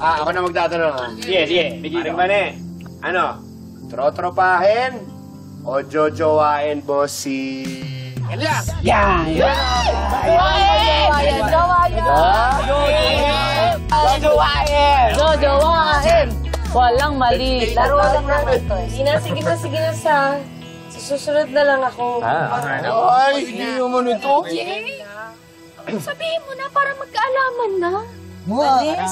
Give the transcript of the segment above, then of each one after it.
Ako na magtatanong, ha? Sige. Paring Bane, ano? Trotropahin o jojowain mo si... Elias! Jojowain! Walang mali. Laro lang naman to eh. Sige na sa susunod na lang ako. Ay, hindi naman ito. Sabihin mo na para magkaalaman na.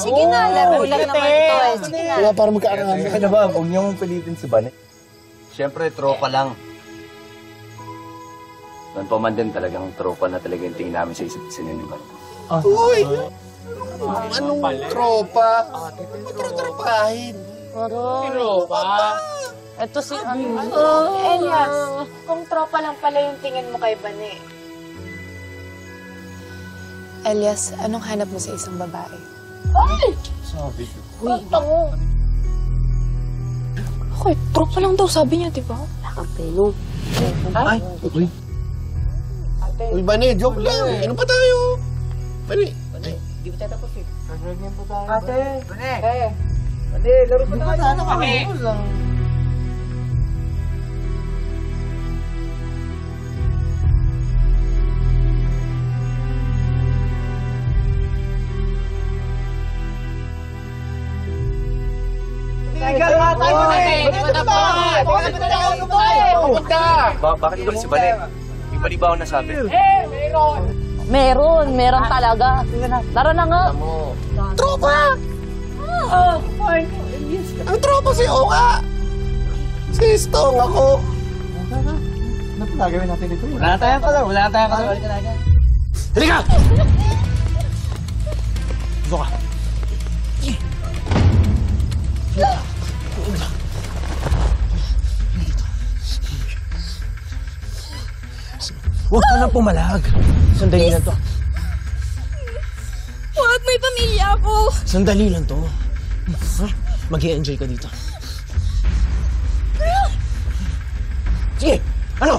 Sige na, laro lang naman to eh. Sige na. Wala para magkaaraman. Ano ba, huwag niyong pilitin si Bane. Siyempre, tropa lang. Doon pa man din talagang tropa na talaga yung tingin namin sa isa't isa ni Bane. Uy! Anong tropa? Trotropahin. Ito si Elias, kung tropa lang pala yung tingin mo kay Bane. Elias, anong hanap mo sa isang babae? Sabi ko. Uy, tango. Okay, tropa lang daw sabi niya, di ba? Nakapelo. Ay, uy. Uy, Bane, joke lang. Ano pa tayo? Bane. Di ba tayo tapos eh? Ate. Bane, laro pa tayo. Bane! Tigil nga tayo na eh! Di ba tapos? Bakit ba si Bane? Iba di ba ako nasabi? Meron talaga. Tara na nga. Tropa! Ang tropa si Oka! Sistong ako! Ano pa gagawin natin dito? Wala tayong kalam. Halika! Dito ka. Huwag ka nang pumalag. Sandali lang to. Huwag, may pamilya ako. Sandali lang to. Mag-i-enjoy ka dito. Sige! Ano?